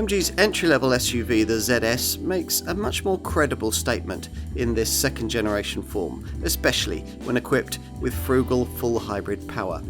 MG's entry-level SUV, the ZS, makes a much more credible statement in this second generation form, especially when equipped with frugal full hybrid power.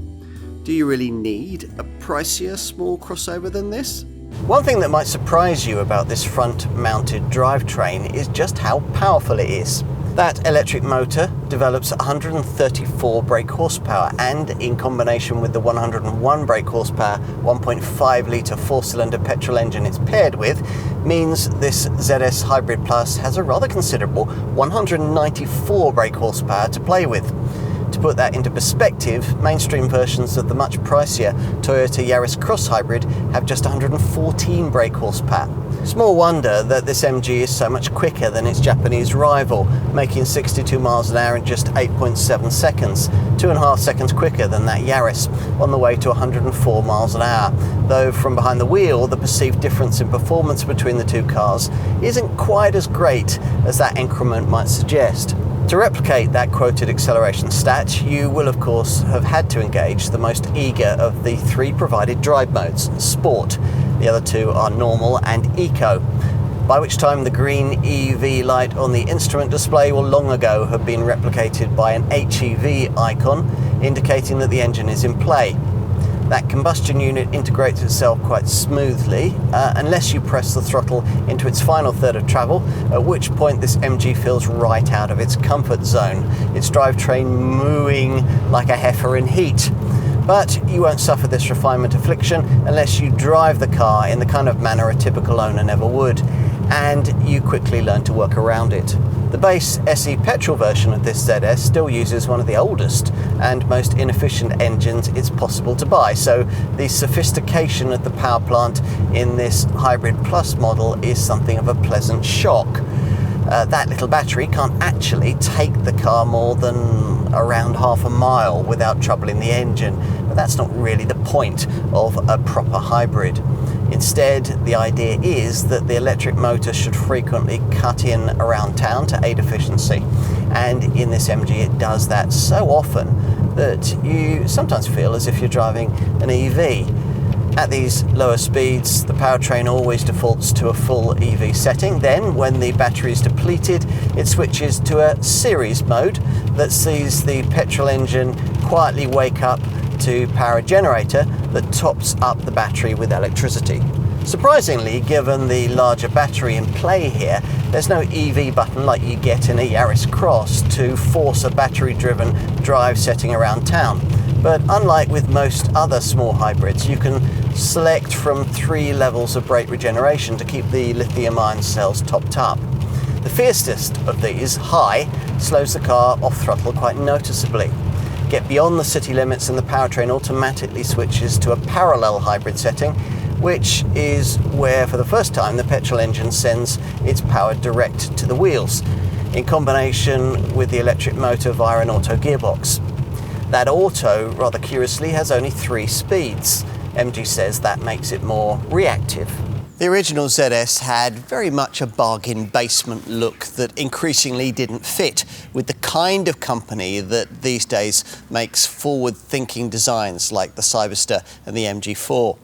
Do you really need a pricier small crossover than this? One thing that might surprise you about this front-mounted drivetrain is just how powerful it is. That electric motor develops 134 brake horsepower, and in combination with the 101 brake horsepower 1.5 litre 4-cylinder petrol engine it's paired with, means this ZS Hybrid Plus has a rather considerable 194 brake horsepower to play with. To put that into perspective, mainstream versions of the much pricier Toyota Yaris Cross Hybrid have just 114 brake horsepower. Small wonder that this MG is so much quicker than its Japanese rival, making 62 miles an hour in just 8.7 seconds, 2.5 seconds quicker than that Yaris, on the way to 104 miles an hour. Though from behind the wheel, the perceived difference in performance between the two cars isn't quite as great as that increment might suggest. To replicate that quoted acceleration stat, you will of course have had to engage the most eager of the three provided drive modes, Sport. The other two are Normal and Eco, by which time the green EV light on the instrument display will long ago have been replicated by an HEV icon, indicating that the engine is in play. That combustion unit integrates itself quite smoothly, unless you press the throttle into its final third of travel, at which point this MG feels right out of its comfort zone, its drivetrain mooing like a heifer in heat. But you won't suffer this refinement affliction unless you drive the car in the kind of manner a typical owner never would, and you quickly learn to work around it. The base SE petrol version of this ZS still uses one of the oldest and most inefficient engines it's possible to buy, so the sophistication of the power plant in this Hybrid Plus model is something of a pleasant shock. That little battery can't actually take the car more than around half a mile without troubling the engine, but that's not really the point of a proper hybrid. Instead, the idea is that the electric motor should frequently cut in around town to aid efficiency, and in this MG it does that so often that you sometimes feel as if you're driving an EV. At these lower speeds, the powertrain always defaults to a full EV setting. Then, when the battery is depleted, it switches to a series mode that sees the petrol engine quietly wake up to power a generator that tops up the battery with electricity. Surprisingly, given the larger battery in play here, there's no EV button like you get in a Yaris Cross to force a battery-driven drive setting around town. But unlike with most other small hybrids, you can select from 3 levels of brake regeneration to keep the lithium-ion cells topped up. The fiercest of these, High, slows the car off throttle quite noticeably. Get beyond the city limits and the powertrain automatically switches to a parallel hybrid setting, which is where for the first time the petrol engine sends its power direct to the wheels, in combination with the electric motor via an auto gearbox. That auto, rather curiously, has only 3 speeds. MG says that makes it more reactive. The original ZS had very much a bargain basement look that increasingly didn't fit with the kind of company that these days makes forward-thinking designs like the Cyberster and the MG4.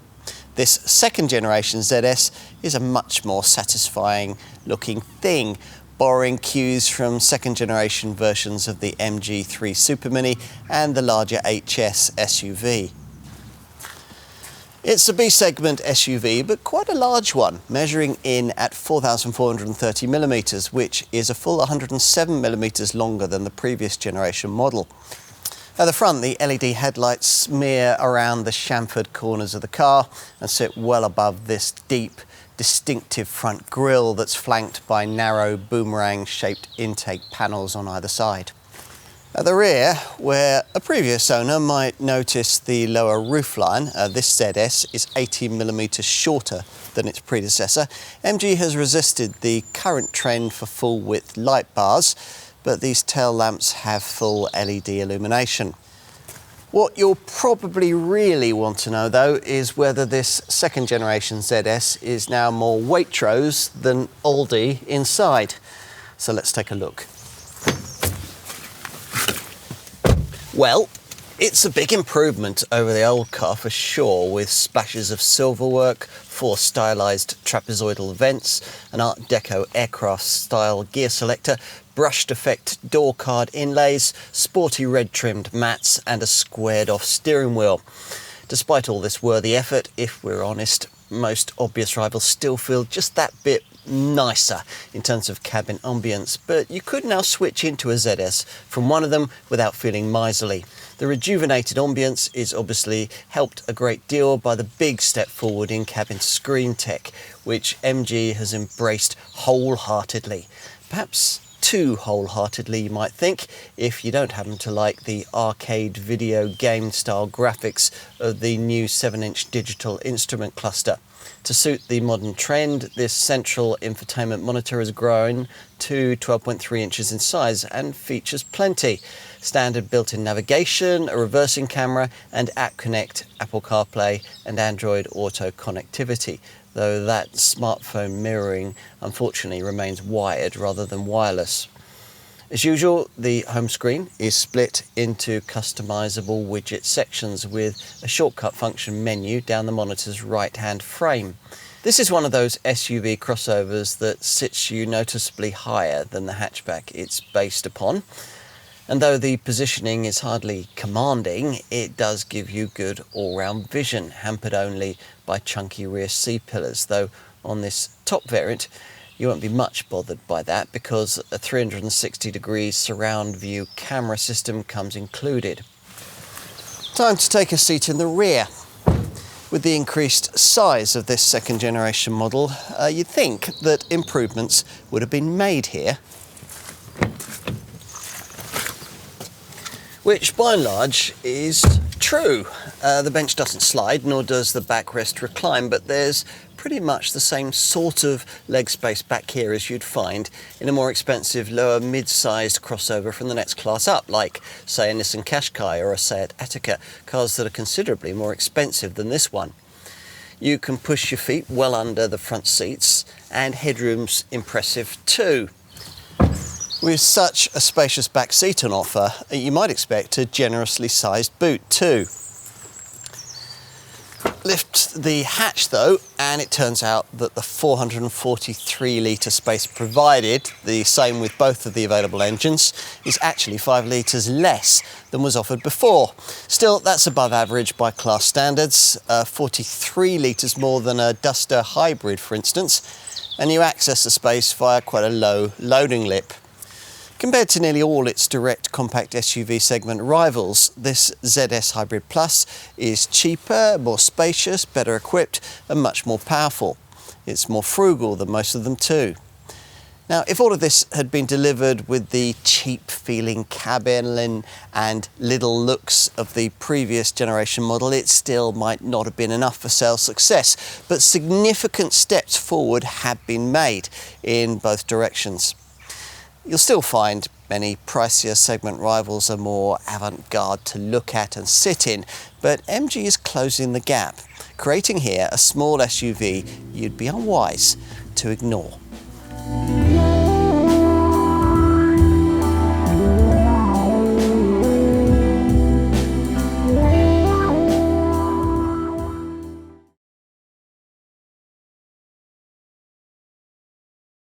This second generation ZS is a much more satisfying looking thing, borrowing cues from second generation versions of the MG3 Super Mini and the larger HS SUV. It's a B-segment SUV, but quite a large one, measuring in at 4,430 millimetres, which is a full 107 millimetres longer than the previous generation model. At the front, the LED headlights smear around the chamfered corners of the car and sit well above this deep, distinctive front grille that's flanked by narrow boomerang-shaped intake panels on either side. At the rear, where a previous owner might notice the lower roofline, this ZS is 18mm shorter than its predecessor. MG has resisted the current trend for full-width light bars, but these tail lamps have full LED illumination. What you'll probably really want to know, though, is whether this second generation ZS is now more Waitrose than Aldi inside. So let's take a look. Well, It's a big improvement over the old car for sure, with splashes of silverwork, 4 stylised trapezoidal vents, an Art Deco aircraft style gear selector, brushed effect door card inlays, sporty red trimmed mats and a squared off steering wheel. Despite all this worthy effort, if we're honest, most obvious rivals still feel just that bit nicer in terms of cabin ambience, but you could now switch into a ZS from one of them without feeling miserly. The rejuvenated ambience is obviously helped a great deal by the big step forward in cabin screen tech, which MG has embraced wholeheartedly. Perhaps too wholeheartedly, you might think, if you don't happen to like the arcade video game style graphics of the new 7-inch digital instrument cluster. To suit the modern trend, this central infotainment monitor has grown to 12.3 inches in size and features plenty. Standard built-in navigation, a reversing camera and App Connect, Apple CarPlay and Android Auto connectivity, though that smartphone mirroring unfortunately remains wired rather than wireless. As usual, the home screen is split into customizable widget sections with a shortcut function menu down the monitor's right-hand frame. This is one of those SUV crossovers that sits you noticeably higher than the hatchback it's based upon. And though the positioning is hardly commanding, it does give you good all-round vision, hampered only by chunky rear C-pillars, though on this top variant you won't be much bothered by that because a 360 degrees surround view camera system comes included. Time to take a seat in the rear. With the increased size of this second generation model, you'd think that improvements would have been made here, which by and large is true. The bench doesn't slide, nor does the backrest recline, but there's pretty much the same sort of leg space back here as you'd find in a more expensive lower mid-sized crossover from the next class up, like say a Nissan Qashqai or a Seat Ateca, cars that are considerably more expensive than this one. You can push your feet well under the front seats, and headroom's impressive too. With such a spacious back seat on offer, you might expect a generously sized boot too. Lift the hatch though, and it turns out that the 443 litre space provided, the same with both of the available engines, is actually 5 litres less than was offered before. Still, that's above average by class standards, 43 litres more than a Duster hybrid for instance, and you access the space via quite a low loading lip. Compared to nearly all its direct compact SUV segment rivals, this ZS Hybrid Plus is cheaper, more spacious, better equipped and much more powerful. It's more frugal than most of them too. Now, if all of this had been delivered with the cheap feeling cabin and little looks of the previous generation model, it still might not have been enough for sales success, but significant steps forward have been made in both directions. You'll still find many pricier segment rivals are more avant-garde to look at and sit in, but MG is closing the gap, creating here a small SUV you'd be unwise to ignore.